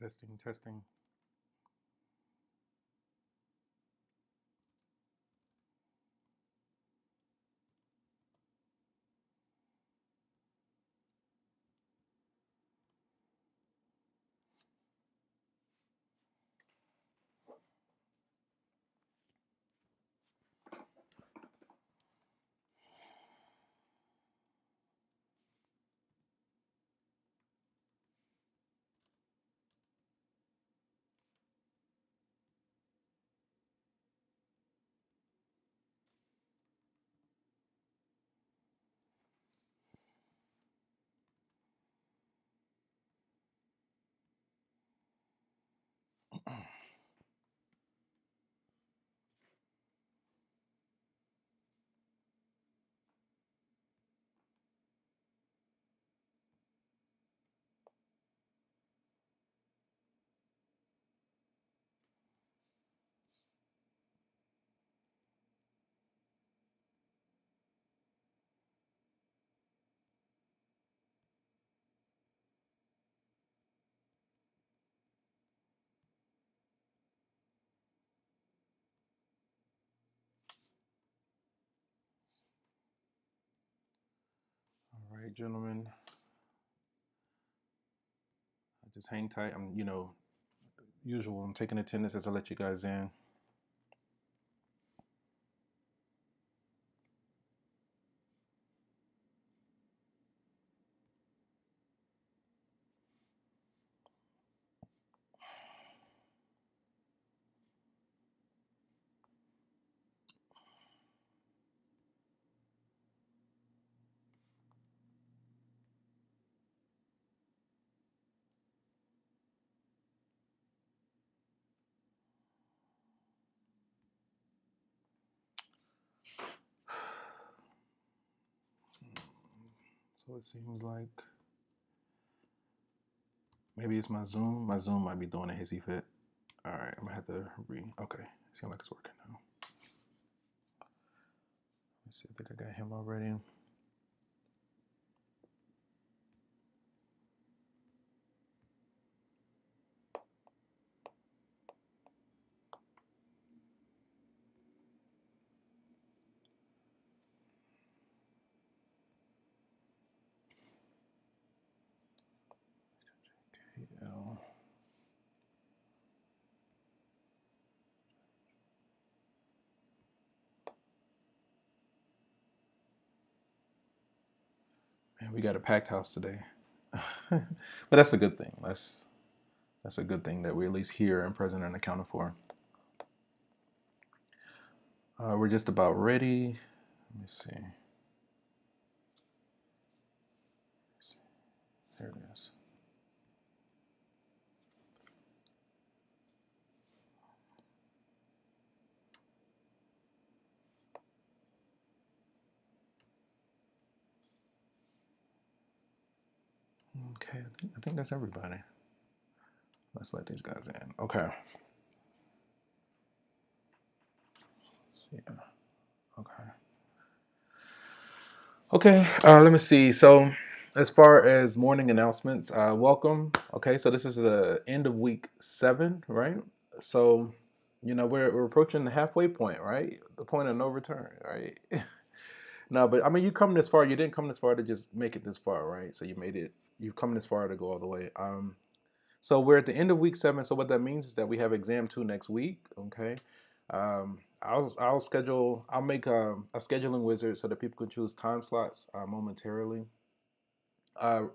Testing, testing. All right, gentlemen. Just hang tight. Usual. I'm taking attendance as I let you guys in. So it seems like maybe it's my Zoom. My Zoom might be doing a hissy fit. All right, I'm gonna have to Okay, seems like it's working now. Let's see. I think I got him already. KL. Man, we got a packed house today, but that's a good thing. That's a good thing that we're at least here and present and accounted for. We're just about ready. Let me see. There it is. Okay, I think that's everybody. Let's let these guys in. Okay. Yeah. Okay. Okay. Let me see. So, as far as morning announcements, welcome. Okay. So this is the end of week 7, right? So, we're approaching the halfway point, right? The point of no return, right? No, but I mean, you come this far. You didn't come this far to just make it this far, right? So you made it. You've come this far to go all the way. So we're at the end of week 7. So what that means is that we have exam 2 next week. Okay. I'll make a scheduling wizard so that people can choose time slots momentarily.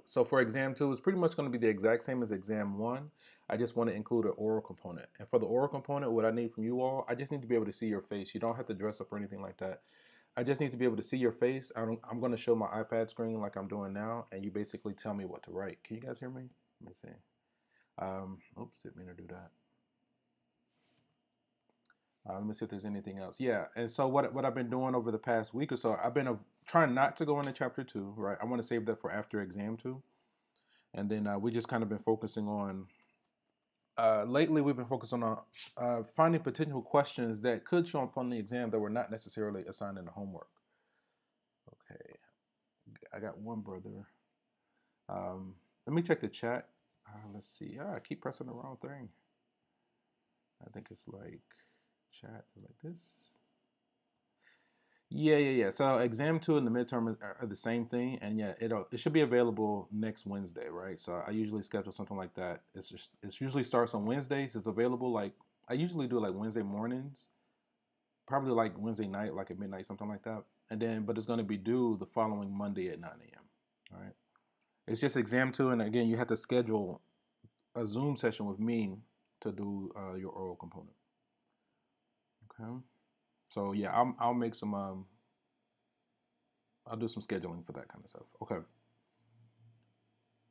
So for exam 2, it's pretty much going to be the exact same as exam 1. I just want to include an oral component. And for the oral component, what I need from you all, I just need to be able to see your face. You don't have to dress up or anything like that. I just need to be able to see your face. I'm going to show my iPad screen like I'm doing now, and you basically tell me what to write. Can you guys hear me? Let me see. Oops, didn't mean to do that. Let me see if there's anything else. Yeah, and so what I've been doing over the past week or so, I've been trying not to go into chapter 2, right? I want to save that for after exam 2, and then we just kind of been focusing on. Lately, we've been focusing on finding potential questions that could show up on the exam that were not necessarily assigned in the homework. Okay, I got one brother. Let me check the chat. let's see. Ah, I keep pressing the wrong thing. I think it's like chat like this. Yeah. So exam two and the midterm are the same thing, and yeah, it should be available next Wednesday, right? So I usually schedule something like that. It's usually starts on Wednesdays. It's available like I usually do like Wednesday mornings, probably like Wednesday night, like at midnight, something like that. And then, but it's going to be due the following Monday at 9 a.m. All right. It's just exam two, and again, you have to schedule a Zoom session with me to do your oral component. Okay. So yeah, I'll make some I'll do some scheduling for that kind of stuff. Okay.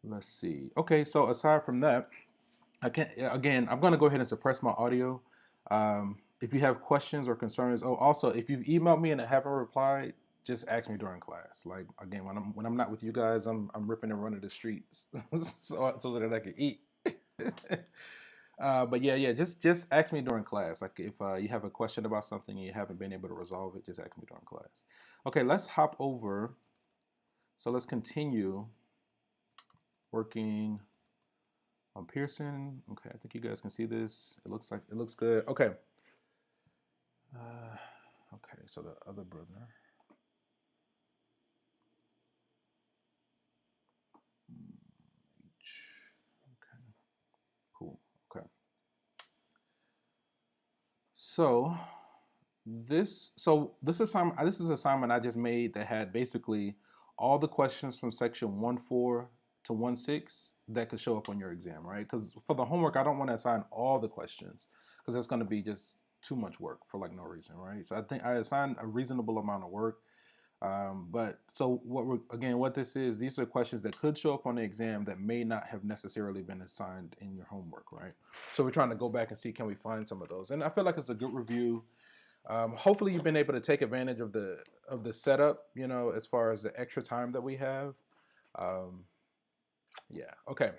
Let's see. Okay, so aside from that, I can't. Again, I'm going to go ahead and suppress my audio. If you have questions or concerns, oh, also if you've emailed me and I haven't replied, just ask me during class. Like again, when I'm not with you guys, I'm ripping and running the streets so that I can eat. But yeah, just ask me during class. Like if you have a question about something and you haven't been able to resolve it, just ask me during class. Okay, let's hop over. So let's continue working on Pearson. Okay, I think you guys can see this. It looks good. Okay. Okay, so the other brother. Okay, cool. Okay. So this is assignment I just made that had basically all the questions from section 1.4 to 1.6 that could show up on your exam, right? Because for the homework, I don't want to assign all the questions because that's going to be just too much work for like no reason, right? So I think I assigned a reasonable amount of work. But so what this is, these are questions that could show up on the exam that may not have necessarily been assigned in your homework, right? So we're trying to go back and see, can we find some of those? And I feel like it's a good review. Hopefully you've been able to take advantage of the setup, as far as the extra time that we have. Um, yeah, okay.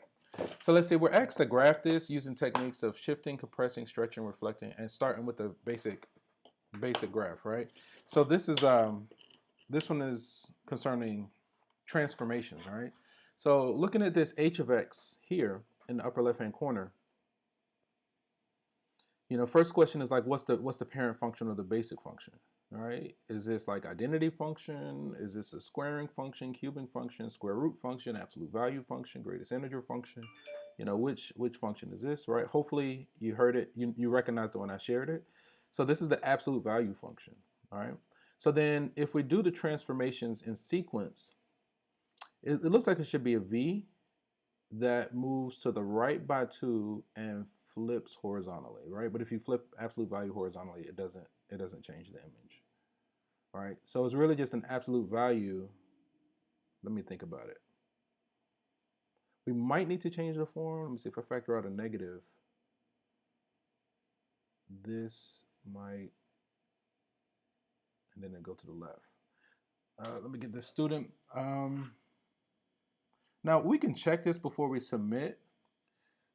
So let's see, we're asked to graph this using techniques of shifting, compressing, stretching, reflecting, and starting with the basic graph, right? So this one is concerning transformations, right? So looking at this h of x here in the upper left-hand corner, first question is like, what's the parent function of the basic function? All right, is this like identity function? Is this a squaring function, cubing function, square root function, absolute value function, greatest integer function? Which function is this, right? Hopefully you heard it, you recognized it when I shared it. So this is the absolute value function, all right? So then if we do the transformations in sequence, it looks like it should be a v that moves to the right by 2 and flips horizontally, right? But if you flip absolute value horizontally, it doesn't change the image. All right, so it's really just an absolute value. Let me think about it. We might need to change the form. Let me see if I factor out a negative. This might, and then it go to the left. Let me get the student. Now we can check this before we submit.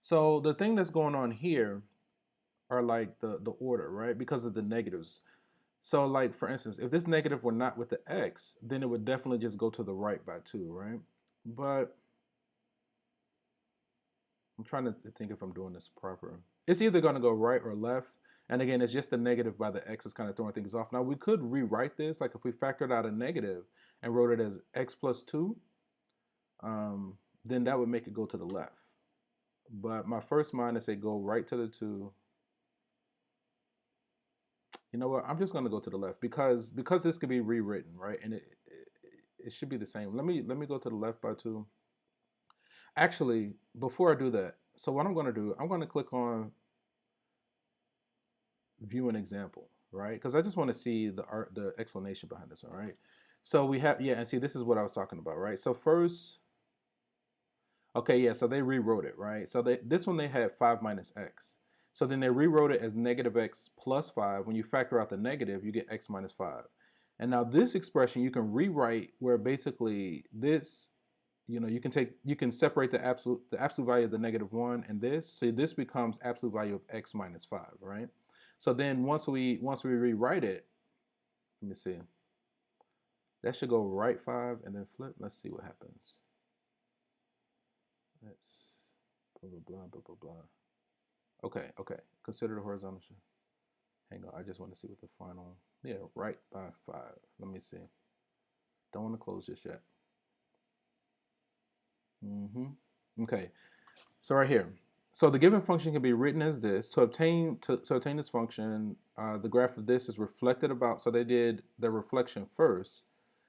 So the thing that's going on here are like the order, right? Because of the negatives. So like for instance, if this negative were not with the x, then it would definitely just go to the right by 2, right? But I'm trying to think if I'm doing this proper. It's either going to go right or left. And again, it's just the negative by the x is kind of throwing things off. Now we could rewrite this, like if we factored out a negative and wrote it as x plus 2, then that would make it go to the left. But my first mind is say go right to the 2. You know what? I'm just going to go to the left because this could be rewritten, right? And it should be the same. Let me go to the left by 2. Actually, before I do that, so what I'm going to do, I'm going to click on view an example, right? Because I just want to see the explanation behind this one, right? So we have, yeah, and see, this is what I was talking about, right? So first, okay, yeah, so they rewrote it, right? So this one they had 5 minus x. So then they rewrote it as negative x plus 5. When you factor out the negative, you get x minus 5. And now this expression you can rewrite where basically this, you can separate the absolute value of the negative 1 and this. So this becomes absolute value of x minus 5, right? So then once we rewrite it, let me see. That should go right 5 and then flip. Let's see what happens. Let's blah, blah, blah, blah, blah, blah. Okay, okay. Consider the horizontal. Hang on, I just want to see what the final, yeah, right by 5. Let me see. Don't want to close just yet. Okay, so right here. So the given function can be written as this. To obtain this function, the graph of this is reflected about, so they did the reflection first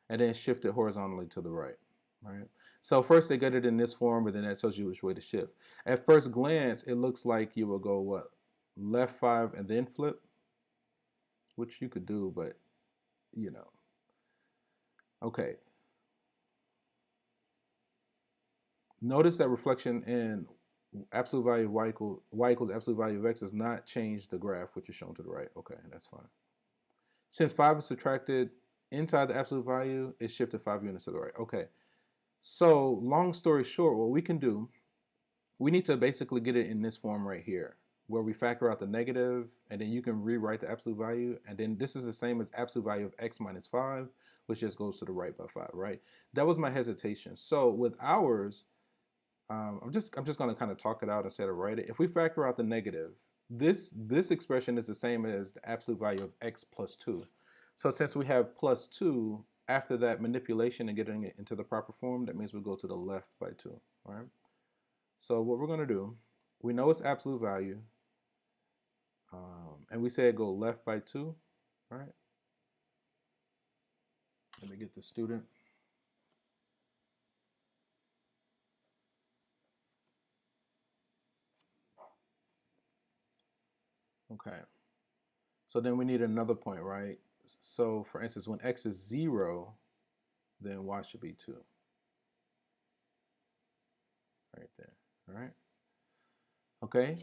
and then shifted horizontally to the right, right? So first they get it in this form, but then that tells you which way to shift. At first glance, it looks like you will go what? Left 5 and then flip, which you could do, but you know. Okay. Notice that reflection in absolute value of y equals absolute value of x does not change the graph, which is shown to the right. Okay, that's fine. Since 5 is subtracted inside the absolute value, it's shifted 5 units to the right. Okay, so long story short, what we can do, we need to basically get it in this form right here, where we factor out the negative, and then you can rewrite the absolute value, and then this is the same as absolute value of x minus 5, which just goes to the right by 5, right? That was my hesitation. So with ours, I'm just going to kind of talk it out instead of write it. If we factor out the negative, this expression is the same as the absolute value of x plus 2. So since we have plus 2, after that manipulation and getting it into the proper form, that means we go to the left by 2. All right. So what we're going to do, we know it's absolute value, and we say it go left by 2. All right. Let me get the student. Okay. So then we need another point, right? So for instance, when x is 0, then y should be 2. Right there. All right. Okay.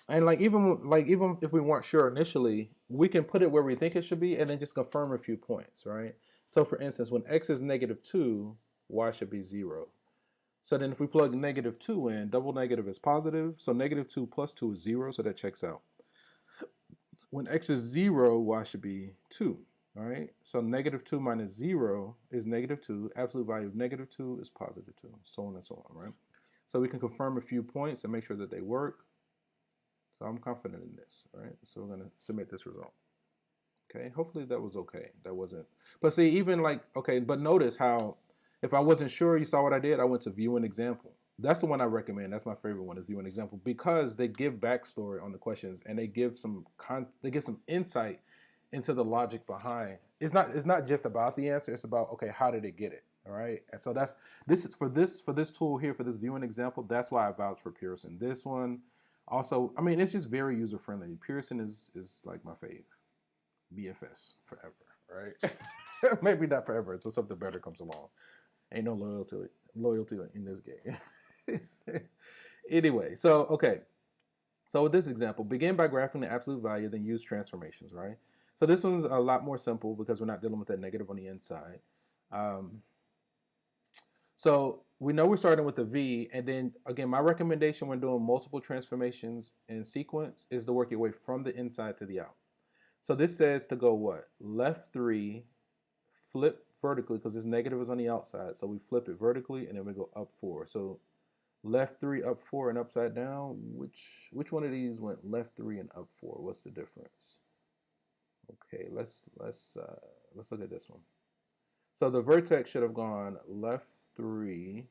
And even if we weren't sure initially, we can put it where we think it should be and then just confirm a few points, right? So for instance, when x is negative 2, y should be 0. So then if we plug negative 2 in, double negative is positive. So negative 2 plus 2 is 0, so that checks out. When x is 0, y should be 2. All right, so negative 2 minus 0 is negative 2. Absolute value of negative 2 is positive 2, so on and so on, right? So we can confirm a few points and make sure that they work. So I'm confident in this, all right? So we're going to submit this result. Okay, hopefully that was okay. That wasn't, but see, even like, okay, but notice how, if I wasn't sure, you saw what I did? I went to view an example. That's the one I recommend. That's my favorite one, is view an example, because they give backstory on the questions and they give some insight into the logic behind. It's not just about the answer. It's about, okay, how did it get it? All right. And so this is for this tool here, for this viewing example. That's why I vouch for Pearson. This one also, I mean, it's just very user friendly. Pearson is like my fave. BFS forever, right? Maybe not forever until something better comes along. Ain't no loyalty in this game. Anyway, so okay. So with this example, begin by graphing the absolute value, then use transformations, right? So this one's a lot more simple because we're not dealing with that negative on the inside. So we know we're starting with a V, and then again, my recommendation when doing multiple transformations in sequence is to work your way from the inside to the out. So this says to go what? Left 3, flip vertically, because this negative is on the outside. So we flip it vertically, and then we go up 4. So left 3, up 4, and upside down. Which one of these went left 3 and up 4? What's the difference? Okay, let's look at this one. So the vertex should have gone left 3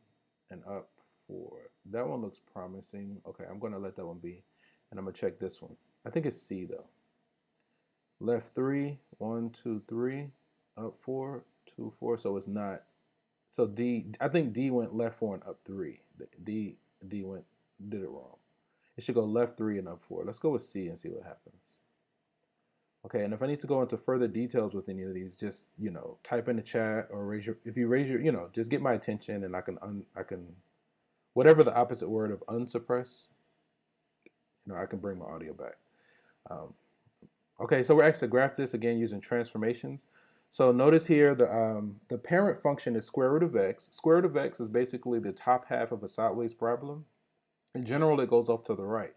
and up 4. That one looks promising. Okay, I'm going to let that one be, and I'm going to check this one. I think it's C though. Left 3, 1, 2, 3, up 4, 2, 4. So it's not. So D, I think D went left 4 and up 3. D did it wrong. It should go left 3 and up 4. Let's go with C and see what happens. Okay, and if I need to go into further details with any of these, just, type in the chat or if you raise your, just get my attention, and I can, whatever the opposite word of unsuppress, I can bring my audio back. Okay, so we're actually graph this again using transformations. So notice here the parent function is square root of x. Square root of x is basically the top half of a sideways problem. In general, it goes off to the right,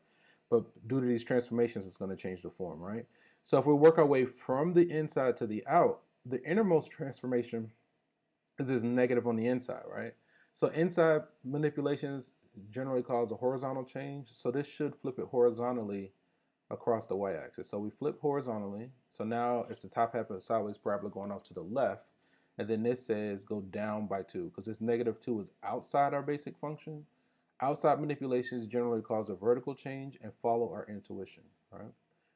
but due to these transformations, it's going to change the form, right? So if we work our way from the inside to the out, the innermost transformation is this negative on the inside, right? So inside manipulations, generally cause a horizontal change. So this should flip it horizontally across the y-axis. So we flip horizontally. So now it's the top half of the sideways parabola going off to the left. And then this says go down by 2 because this -2 is outside our basic function. Outside manipulations generally cause a vertical change and follow our intuition. Right?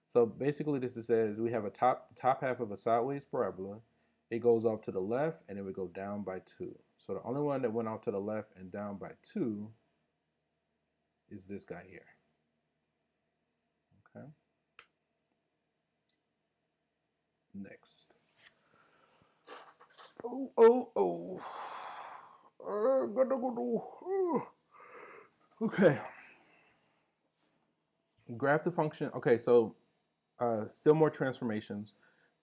So basically this says we have a top half of a sideways parabola. It goes off to the left and then we go down by 2. So the only one that went off to the left and down by 2 is this guy here. Okay. Next. Oh. Okay. Graph the function. Okay, so still more transformations.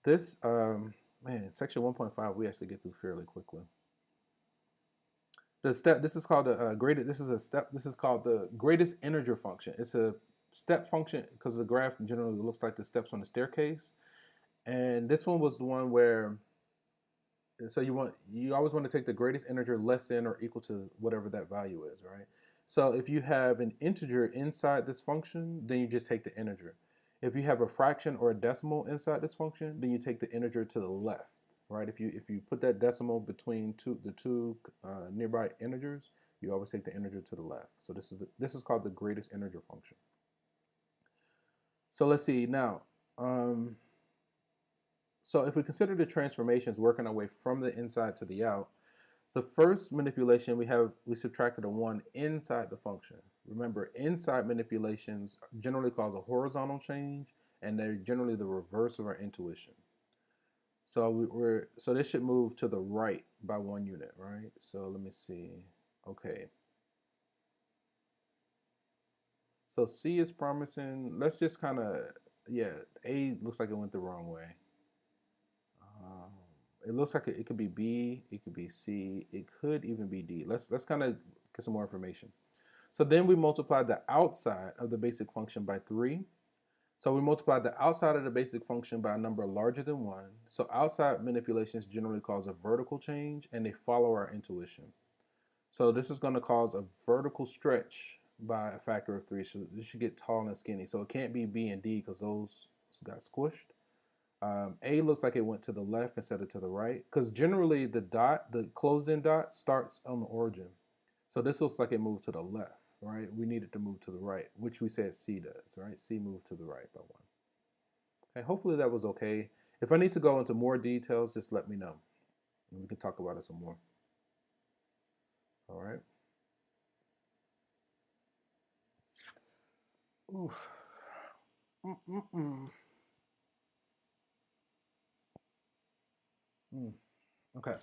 This, man, section 1.5, we actually get through fairly quickly. The step. This is called the greatest. This is a step. This is called the greatest integer function. It's a step function because the graph generally looks like the steps on the staircase. And this one was the one where, so you always want to take the greatest integer less than or equal to whatever that value is, right? So if you have an integer inside this function, then you just take the integer. If you have a fraction or a decimal inside this function, then you take the integer to the left, right? If you put that decimal between the two nearby integers, you always take the integer to the left. So this is called the greatest integer function. So let's see now. So if we consider the transformations working our way from the inside to the out, the first manipulation we subtracted a 1 inside the function. Remember, inside manipulations generally cause a horizontal change, and they're generally the reverse of our intuition. So so this should move to the right by 1 unit, right? So let me see. Okay. So C is promising. Let's just kind of, yeah, A looks like it went the wrong way. It looks like it could be B, it could be C, it could even be D. Let's kind of get some more information. So then we multiplied the outside of the basic function by 3. So we multiplied the outside of the basic function by a number larger than 1. So outside manipulations generally cause a vertical change and they follow our intuition. So this is going to cause a vertical stretch by a factor of 3. So this should get tall and skinny. So it can't be B and D because those got squished. A looks like it went to the left instead of to the right because generally the closed-in dot starts on the origin. So this looks like it moved to the left, right? We needed to move to the right, which we said C does, right? C moved to the right by 1. Okay, hopefully that was okay. If I need to go into more details, just let me know and we can talk about it some more. All right. Ooh. Okay.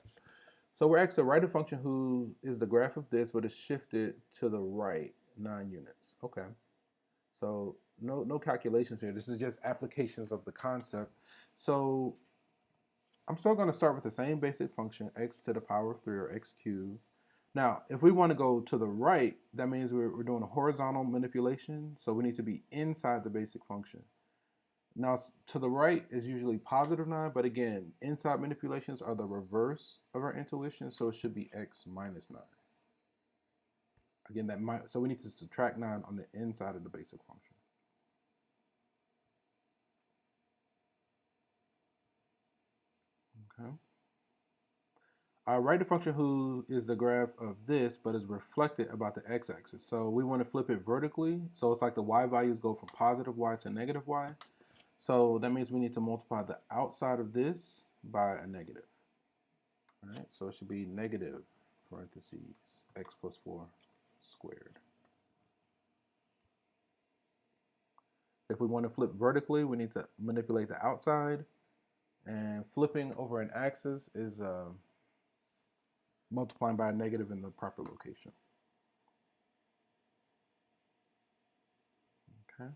So we're asked to write a function who is the graph of this, but is shifted to the right 9 units. Okay. So no calculations here. This is just applications of the concept. So I'm still going to start with the same basic function, x to the power of 3 or x cubed. Now, if we want to go to the right, that means we're doing a horizontal manipulation. So we need to be inside the basic function. Now, to the right is usually positive 9, but again, inside manipulations are the reverse of our intuition, so it should be x minus 9. Again, so we need to subtract 9 on the inside of the basic function. Okay. Write the function who is the graph of this, but is reflected about the x-axis. So we want to flip it vertically, so it's like the y values go from positive y to negative y. So that means we need to multiply the outside of this by a negative. All right, so it should be negative parentheses x plus 4 squared. If we want to flip vertically, we need to manipulate the outside, and flipping over an axis is multiplying by a negative in the proper location. Okay.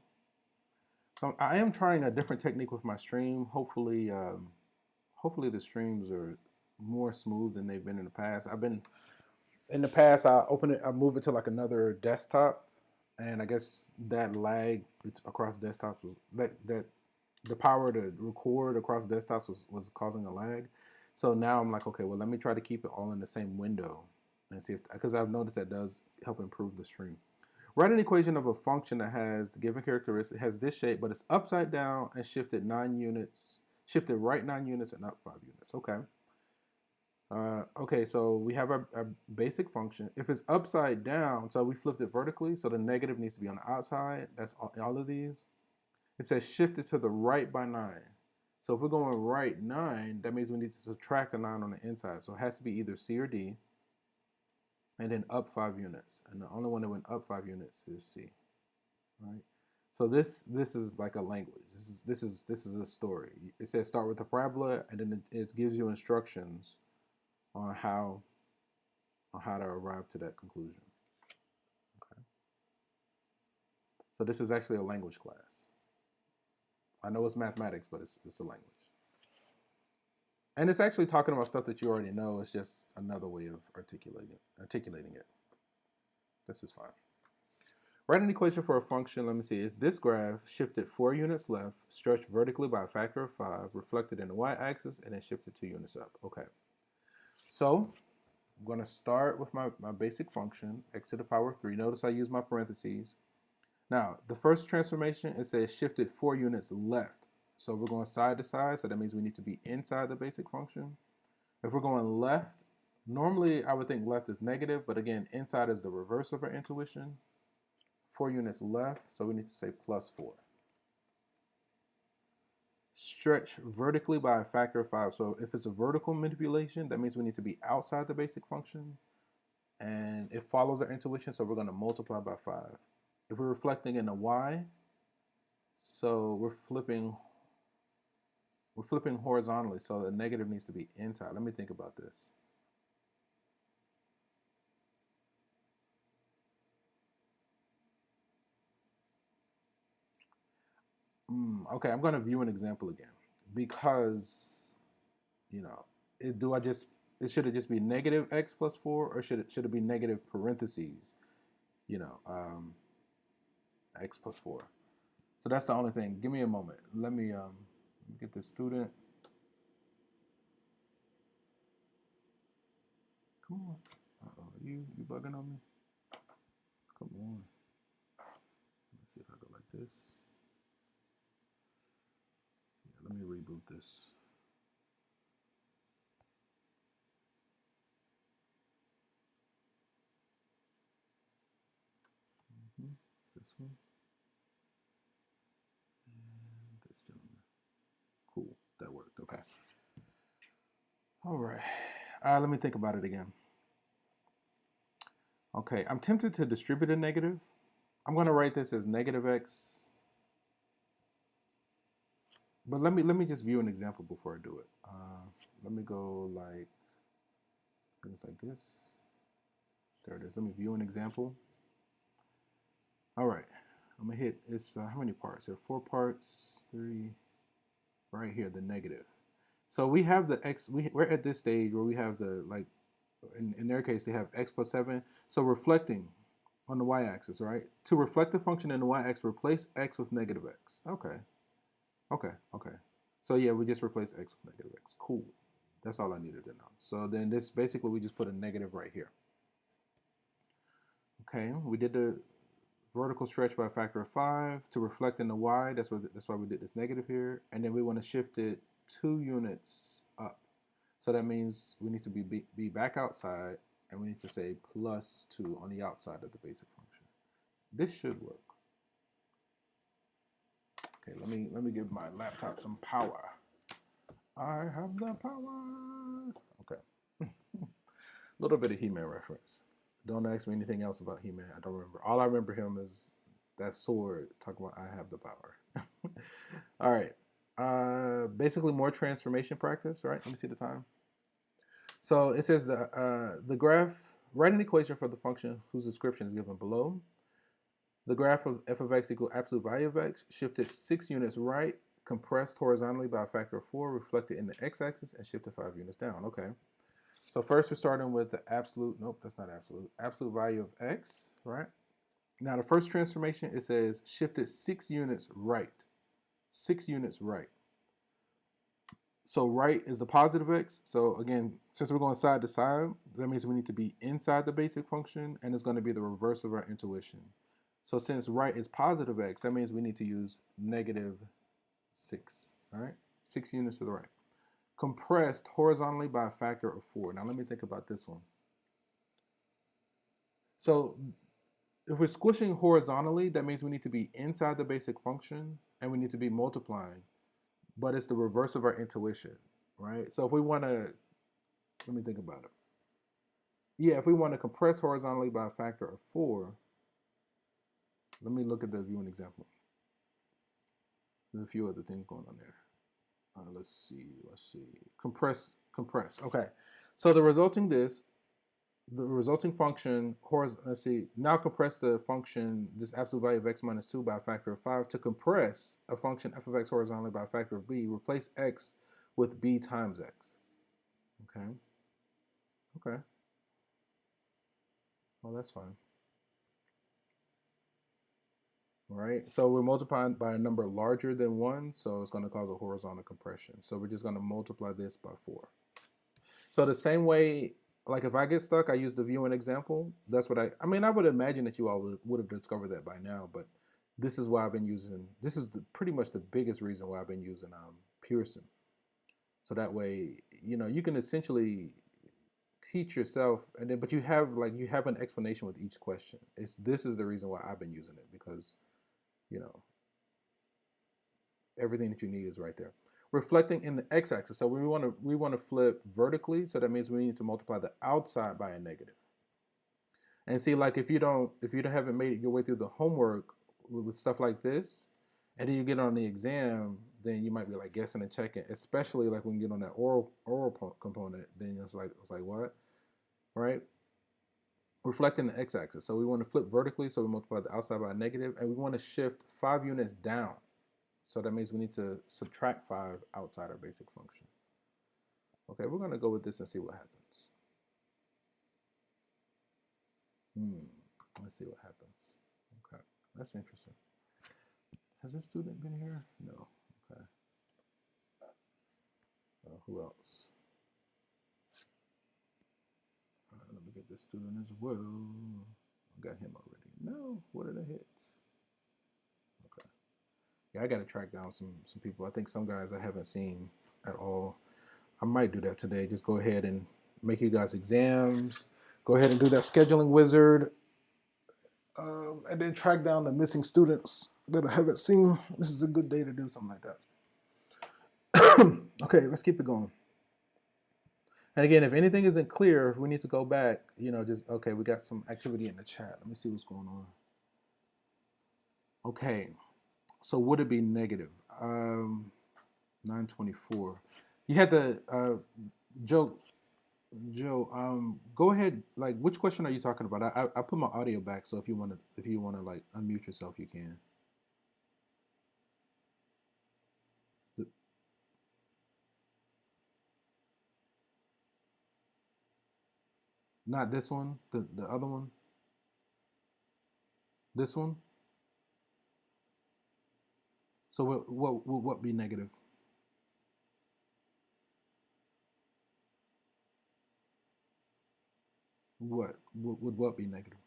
So I am trying a different technique with my stream. Hopefully, hopefully the streams are more smooth than they've been in the past. In the past, I move it to like another desktop, and I guess that lag across desktops was that the power to record across desktops was causing a lag. So now I'm like, okay, well, let me try to keep it all in the same window and see if, because I've noticed that does help improve the stream. Write an equation of a function that has the given characteristic, has this shape, but it's upside down and shifted 9 units, shifted right 9 units and up 5 units. Okay. Okay, so we have our basic function. If it's upside down, so we flipped it vertically, so the negative needs to be on the outside. That's all of these. It says shifted to the right by 9. So if we're going right 9, that means we need to subtract a 9 on the inside. So it has to be either C or D, and then up 5 units. And the only one that went up 5 units is C. Right? So this is like a language. This is a story. It says start with a parabola, and then it gives you instructions on how to arrive to that conclusion. Okay. So this is actually a language class. I know it's mathematics, but it's a language. And it's actually talking about stuff that you already know. It's just another way of articulating it. This is fine. Write an equation for a function. Let me see. Is this graph shifted 4 units left, stretched vertically by a factor of 5, reflected in the y-axis, and then shifted 2 units up? Okay. So I'm going to start with my basic function, x to the power of 3. Notice I use my parentheses. Now, the first transformation, it says shifted 4 units left. So we're going side to side, so that means we need to be inside the basic function. If we're going left, normally I would think left is negative, but again, inside is the reverse of our intuition. 4 units left, so we need to say plus 4. Stretch vertically by a factor of 5. So if it's a vertical manipulation, that means we need to be outside the basic function. And it follows our intuition, so we're going to multiply by 5. If we're reflecting in the y, so we're flipping horizontally, so the negative needs to be inside. Let me think about this. Okay, I'm going to view an example again because, you know, it should it just be negative x plus 4, or should it be negative parentheses, you know, x plus 4. So that's the only thing. Give me a moment. Let me get the student. Come on. Uh-oh, you bugging on me? Come on. Let's see if I go like this. Yeah, let me reboot this. It's this one. And this gentleman. Cool. That worked. Okay. All right. Let me think about it again. Okay, I'm tempted to distribute a negative. I'm going to write this as negative x. But let me just view an example before I do it. Let me go like things like this. There it is. Let me view an example. All right, I'm gonna hit. It's how many parts? There are 4 parts. 3. Right here, the negative. So we have the x. We're at this stage where we have the like. In their case, they have x plus 7. So reflecting on the y-axis, right? To reflect the function in the y-axis, replace x with negative x. Okay. So yeah, we just replace x with negative x. Cool. That's all I needed to know. So then this basically we just put a negative right here. Okay, we did the vertical stretch by a factor of 5 to reflect in the y. That's why we did this negative here. And then we want to shift it 2 units up. So that means we need to be back outside, and we need to say plus 2 on the outside of the basic function. This should work. Okay, let me give my laptop some power. I have the power. Okay. A little bit of He-Man reference. Don't ask me anything else about He-Man. I don't remember. All I remember him is that sword talking about I have the power. All right. Basically more transformation practice, right? Let me see the time. So it says the graph, write an equation for the function whose description is given below. The graph of f of x equal absolute value of x, shifted 6 units right, compressed horizontally by a factor of 4, reflected in the x-axis, and shifted 5 units down. Okay. So first we're starting with the absolute, nope, that's not absolute value of x, right? Now the first transformation, it says shifted 6 units right. 6 units right. So right is the positive x. So again, since we're going side to side, that means we need to be inside the basic function, and it's going to be the reverse of our intuition. So since right is positive x, that means we need to use negative 6, all right? 6 units to the right. Compressed horizontally by a factor of 4. Now let me think about this one. So if we're squishing horizontally, that means we need to be inside the basic function, and we need to be multiplying. But it's the reverse of our intuition, right? So if we want to, let me think about it. Yeah, if we want to compress horizontally by a factor of 4, let me look at the viewing example. There's a few other things going on there. Let's see. Compress. Okay. So the resulting function, let's see, now compress the function, this absolute value of x minus 2 by a factor of 5. To compress a function f of x horizontally by a factor of b, replace x with b times x. Okay. Okay. Well, that's fine. All right. So we're multiplying by a number larger than 1, so it's going to cause a horizontal compression. So we're just going to multiply this by 4. So the same way, like if I get stuck, I use the viewing example. That's what I mean, I would imagine that you all would have discovered that by now, but this is why I've been using, this is pretty much the biggest reason why I've been using Pearson. So that way, you know, you can essentially teach yourself, and then, but you have an explanation with each question. This is the reason why I've been using it, because, you know, everything that you need is right there. Reflecting in the x-axis. So we want to flip vertically. So that means we need to multiply the outside by a negative. And see, like if you haven't made it your way through the homework with stuff like this, and then you get on the exam, then you might be like guessing and checking. Especially like when you get on that oral component, then it's like what, right? Reflecting the x-axis. So we want to flip vertically. So we multiply the outside by a negative, and we want to shift 5 units down. So that means we need to subtract 5 outside our basic function. Okay, we're going to go with this and see what happens. Let's see what happens. Okay, that's interesting. Has this student been here? No. Okay. Who else? Let me get this student as well. I got him already. No, what did I hit? Okay. Yeah, I got to track down some people. I think some guys I haven't seen at all. I might do that today. Just go ahead and make you guys exams. Go ahead and do that scheduling wizard. And then track down the missing students that I haven't seen. This is a good day to do something like that. Okay, let's keep it going. And again, if anything isn't clear, we need to go back, you know, just, okay, we got some activity in the chat. Let me see what's going on. Okay, so would it be negative? 924. You had the, Joe, go ahead. Like, which question are you talking about? I put my audio back, so if you want to like unmute yourself, you can. Not this one, the other one. This one. So what be negative? What would what be negative?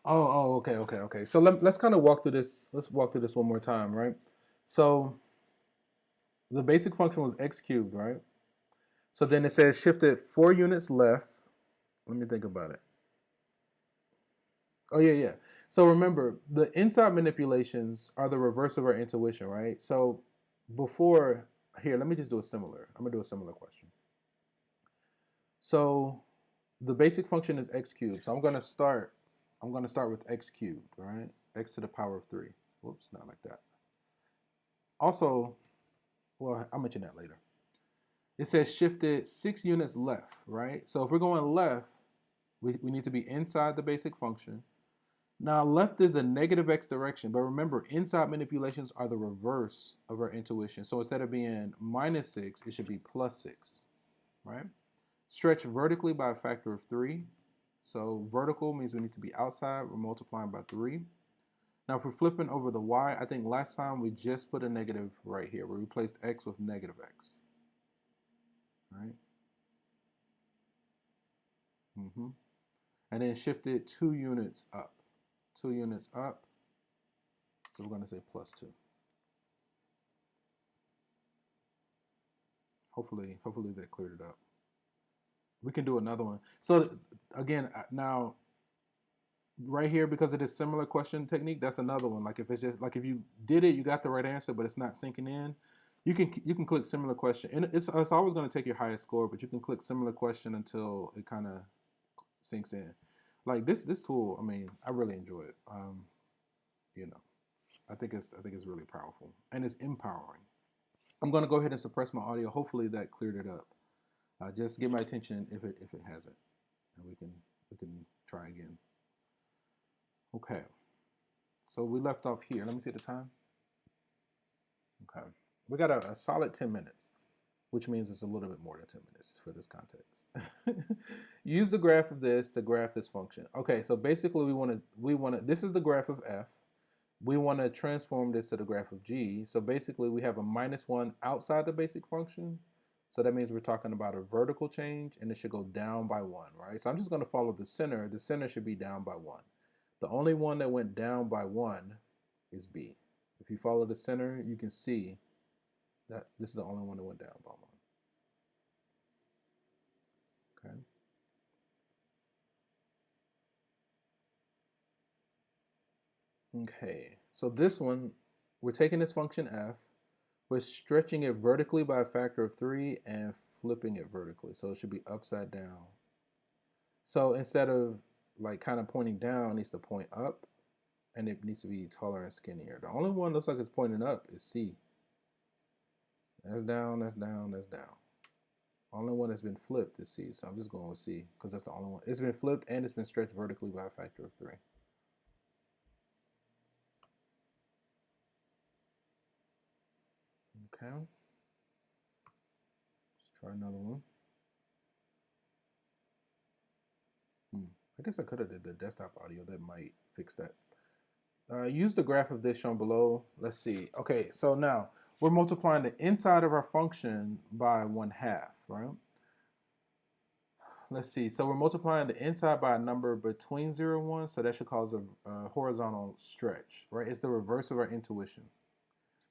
Okay. So let's kind of walk through this. Let's walk through this one more time, right? So the basic function was x cubed, right? So then it says shifted 4 units left. Let me think about it. Oh yeah. So remember, the inside manipulations are the reverse of our intuition, right? So before here, let me just do a similar. I'm gonna do a similar question. So the basic function is x cubed. So I'm gonna start with x cubed, right? X to the power of 3. Whoops, not like that. Also, well, I'll mention that later. It says shifted 6 units left, right? So if we're going left, we need to be inside the basic function. Now, left is the negative x direction, but remember, inside manipulations are the reverse of our intuition. So instead of being minus 6, it should be plus 6, right? Stretch vertically by a factor of 3. So vertical means we need to be outside. We're multiplying by 3. Now, if we're flipping over the y, I think last time we just put a negative right here. We replaced x with negative x. Right? And then shifted 2 units up. 2 units up. So we're going to say plus 2. Hopefully that cleared it up. We can do another one. So again, now right here, because of this similar question technique, that's another one. Like if it's just like if you did it, you got the right answer, but it's not sinking in, you can click similar question, and it's always going to take your highest score, but you can click similar question until it kind of sinks in. Like this tool, I mean, I really enjoy it. You know, I think it's really powerful and it's empowering. I'm going to go ahead and suppress my audio. Hopefully that cleared it up. Just get my attention if it hasn't, and we can try again. Okay. So we left off here. Let me see the time. Okay. We got a solid 10 minutes, which means it's a little bit more than 10 minutes for this context. Use the graph of this to graph this function. Okay, so basically we want to this is the graph of f. We want to transform this to the graph of g. So basically we have a -1 outside the basic function. So that means we're talking about a vertical change, and it should go down by 1, right? So I'm just going to follow the center. The center should be down by 1. The only one that went down by 1 is b. If you follow the center, you can see that this is the only one that went down by 1. Okay. Okay, so this one, we're taking this function f, we're stretching it vertically by a factor of 3 and flipping it vertically. So it should be upside down. So instead of like kind of pointing down, it needs to point up, and it needs to be taller and skinnier. The only one that looks like it's pointing up is C. That's down, that's down, that's down. Only one that's been flipped is C, so I'm just going with C because that's the only one. It's been flipped and it's been stretched vertically by a factor of 3. Okay. Let's try another one. I guess I could have did the desktop audio. That might fix that. Use the graph of this shown below. Let's see. Okay, so now we're multiplying the inside of our function by 1/2, right? Let's see. So we're multiplying the inside by a number between 0 and 1, so that should cause a horizontal stretch, right? It's the reverse of our intuition.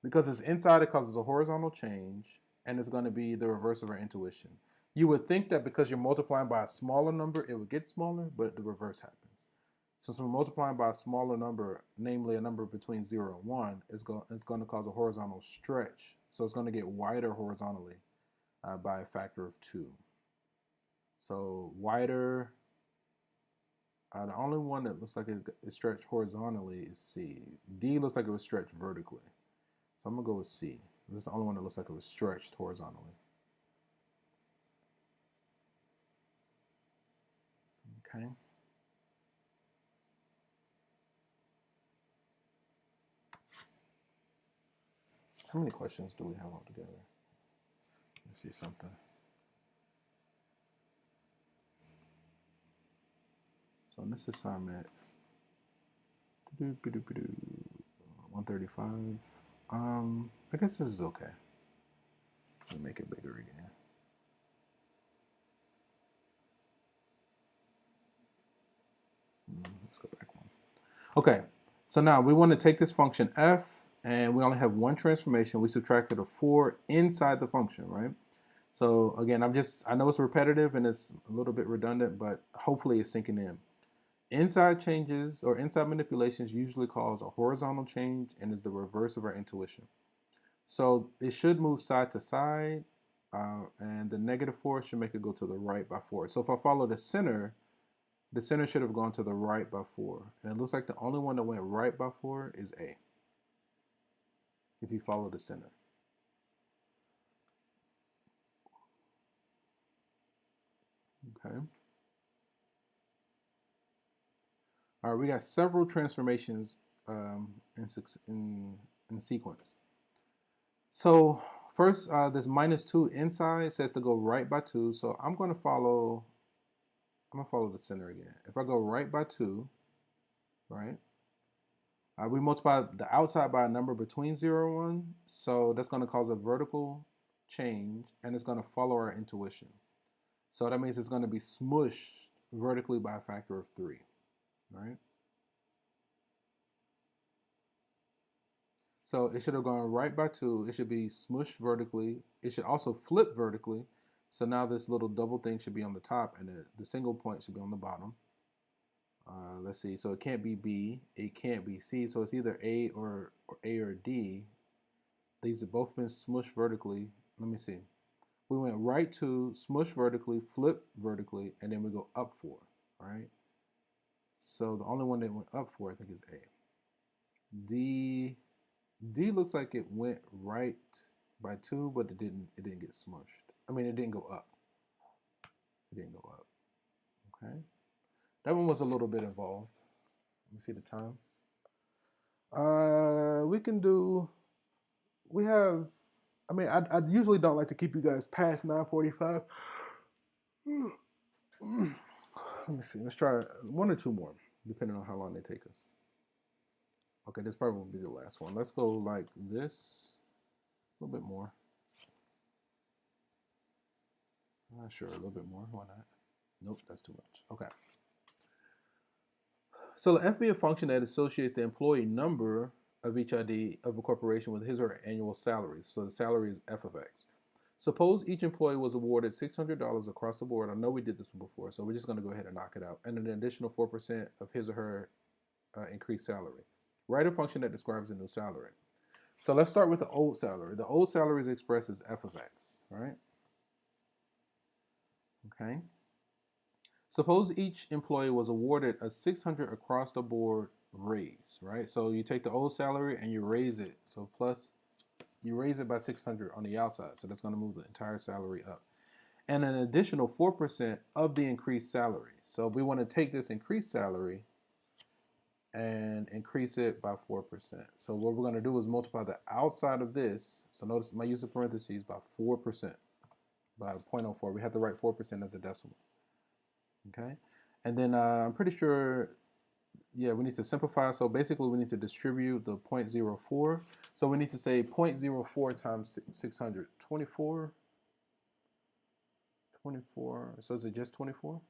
Because it's inside, it causes a horizontal change, and it's going to be the reverse of our intuition. You would think that because you're multiplying by a smaller number, it would get smaller, but the reverse happens. Since we're multiplying by a smaller number, namely a number between 0 and 1, it's going to cause a horizontal stretch. So it's going to get wider horizontally by a factor of 2. So wider, the only one that looks like it is stretched horizontally is C. D looks like it was stretched vertically. So I'm going to go with C. This is the only one that looks like it was stretched horizontally. Okay. How many questions do we have altogether? Let's see something. So in this assignment, 135. I guess this is okay. Let me make it bigger again. Let's go back one. Okay, so now we want to take this function f, and we only have one transformation. We subtracted a 4 inside the function, right? So again, I know it's repetitive and it's a little bit redundant, but hopefully it's sinking in. Inside changes or inside manipulations usually cause a horizontal change and is the reverse of our intuition. So it should move side to side, and the -4 should make it go to the right by 4. So if I follow the center should have gone to the right by 4. And it looks like the only one that went right by 4 is A, if you follow the center. Okay. All right, we got several transformations in sequence. So first, this -2 inside says to go right by 2. So I'm going to follow the center again. If I go right by 2, right, We multiply the outside by a number between 0 and 1, so that's going to cause a vertical change, and it's going to follow our intuition. So that means it's going to be smushed vertically by a factor of 3, right? So it should have gone right by 2. It should be smushed vertically. It should also flip vertically. So now this little double thing should be on the top, and the single point should be on the bottom. Let's see. So it can't be B. It can't be C. So it's either A or A or D. These have both been smushed vertically. Let me see. We went right to smush vertically, flip vertically, and then we go up 4, right? So the only one that went up 4, I think, is A. D looks like it went right by 2, but it didn't get smushed. I mean, it didn't go up. It didn't go up. Okay. That one was a little bit involved. Let me see the time. We can do. We have. I mean, I usually don't like to keep you guys past 9:45. Let me see. Let's try 1 or 2 more, depending on how long they take us. Okay, this probably will be the last one. Let's go like this. A little bit more. Sure, a little bit more. Why not? Nope, that's too much. Okay. So the F be a function that associates the employee number of each ID of a corporation with his or her annual salary. So the salary is f of x. Suppose each employee was awarded $600 across the board. I know we did this one before, so we're just going to go ahead and knock it out. And an additional 4% of his or her increased salary. Write a function that describes the new salary. So let's start with the old salary. The old salary is expressed as f of x, right? Okay. Suppose each employee was awarded a 600 across the board raise, right? So you take the old salary and you raise it. So plus, you raise it by 600 on the outside. So that's going to move the entire salary up. And an additional 4% of the increased salary. So we want to take this increased salary and increase it by 4%. So what we're going to do is multiply the outside of this. So notice my use of parentheses by 4%, by 0.04. We have to write 4% as a decimal. Okay. And then I'm pretty sure, yeah, we need to simplify. So basically we need to distribute the 0.04. So we need to say 0.04 times 600, 24. So is it just 24?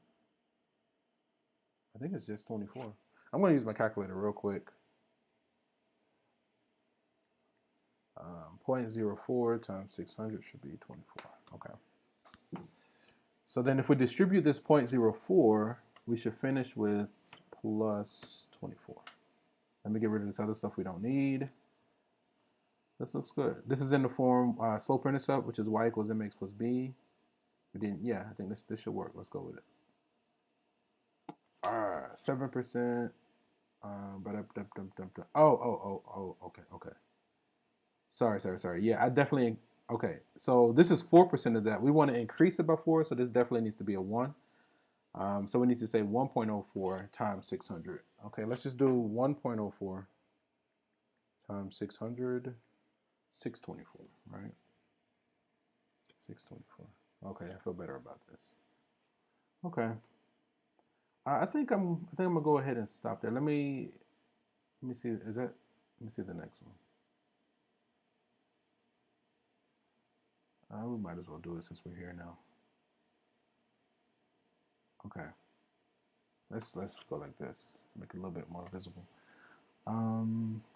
I think it's just 24. I'm going to use my calculator real quick. 0.04 times 600 should be 24. Okay. So then if we distribute this 0.04, we should finish with plus 24. Let me get rid of this other stuff we don't need. This looks good. This is in the form slope intercept, which is y equals mx plus b. We didn't, yeah, I think this should work. Let's go with it. 7%. Okay. Sorry. Yeah, I definitely, okay. So this is 4% of that. We want to increase it by 4, so this definitely needs to be a 1. So we need to say 1.04 times 600. Okay, let's just do 1.04 times 600, 624, right? 624. Okay, I feel better about this. Okay. I think I'm gonna go ahead and stop there. Let me see. Let me see the next one. We might as well do it since we're here now. Okay. Let's go like this. Make it a little bit more visible.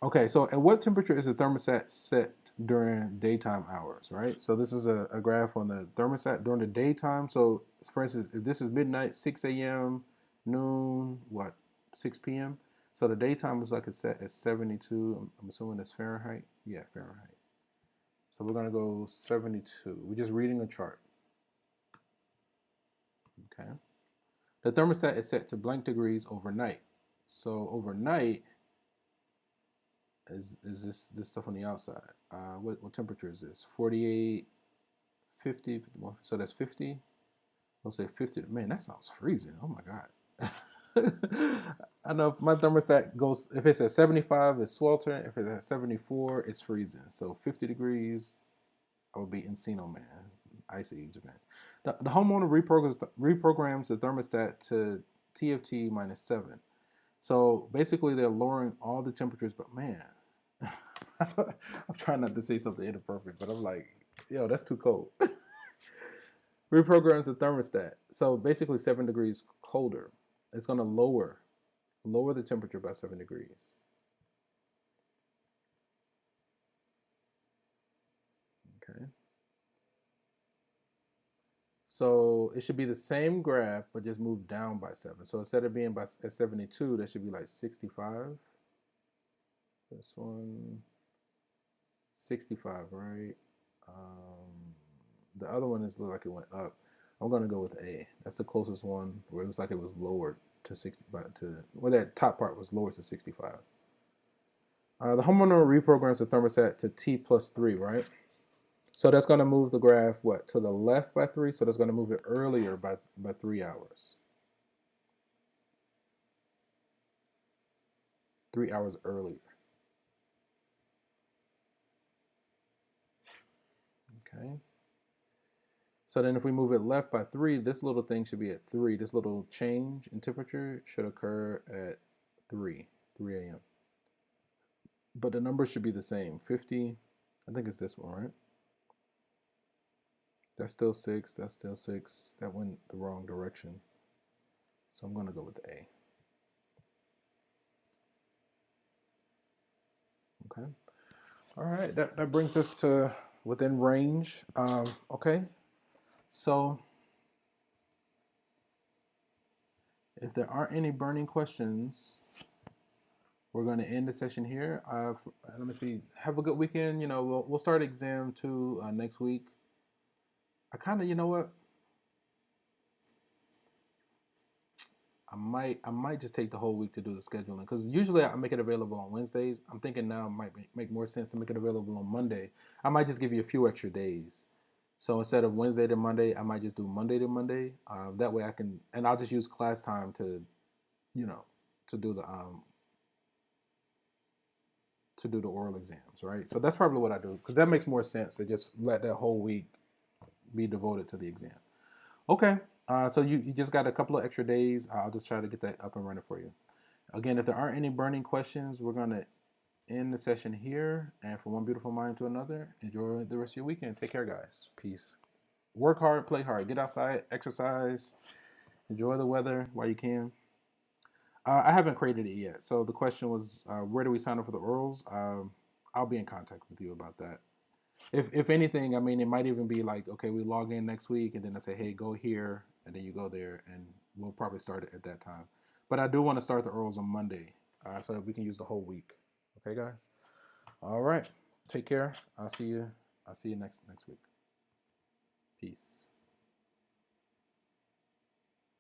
Okay, so at what temperature is the thermostat set during daytime hours, right? So this is a graph on the thermostat during the daytime. So for instance, if this is midnight, 6 a.m., noon, 6 p.m.? So the daytime is like it's set at 72. I'm assuming that's Fahrenheit. Yeah, Fahrenheit. So we're gonna go 72. We're just reading a chart. Okay. The thermostat is set to blank degrees overnight. So overnight is this stuff on the outside. What temperature is this? 48, 50, 51. So that's 50. I'll say 50. Man, that sounds freezing. Oh my God. I know if my thermostat goes, if it's at 75, it's sweltering. If it's at 74, it's freezing. So 50 degrees, I would be Encino Man, icy Japan. The homeowner reprograms the thermostat to TFT -7. So basically, they're lowering all the temperatures, but man, I'm trying not to say something inappropriate, but I'm like, yo, that's too cold. Reprograms the thermostat. So basically, 7 degrees colder. It's going to lower the temperature by 7 degrees. Okay. So it should be the same graph, but just move down by 7. So instead of being at 72, that should be like 65. This one, 65, right? The other one is look like it went up. I'm gonna go with A. That's the closest one where it looks like it was lowered to 60, well, that top part was lowered to 65. The homeowner reprograms the thermostat to T plus 3, right? So that's going to move the graph, what, to the left by 3? So that's going to move it earlier by 3 hours. 3 hours earlier. Okay. So then if we move it left by 3, this little thing should be at 3. This little change in temperature should occur at 3 a.m. But the numbers should be the same. 50, I think it's this one, right? That's still 6. That's still 6. That went the wrong direction. So I'm going to go with A. Okay. All right. That brings us to within range. Okay. So if there aren't any burning questions, we're going to end the session here. Let me see. Have a good weekend. You know, we'll start exam 2 next week. I kind of, you know what? I might just take the whole week to do the scheduling because usually I make it available on Wednesdays. I'm thinking now it might make more sense to make it available on Monday. I might just give you a few extra days. So instead of Wednesday to Monday, I might just do Monday to Monday. That way I can, and I'll just use class time to, you know, to do the oral exams, right? So that's probably what I do because that makes more sense to just let that whole week be devoted to the exam. Okay, so you just got a couple of extra days. I'll just try to get that up and running for you. Again, if there aren't any burning questions, we're going to end the session here. And from one beautiful mind to another, enjoy the rest of your weekend. Take care, guys. Peace. Work hard, play hard. Get outside, exercise, enjoy the weather while you can. I haven't created it yet. So the question was, where do we sign up for the orals? I'll be in contact with you about that. If anything, I mean, it might even be like, okay, we log in next week, and then I say, hey, go here, and then you go there, and we'll probably start it at that time. But I do want to start the orals on Monday, so that we can use the whole week. Okay, guys. All right. Take care. I'll see you next week. Peace.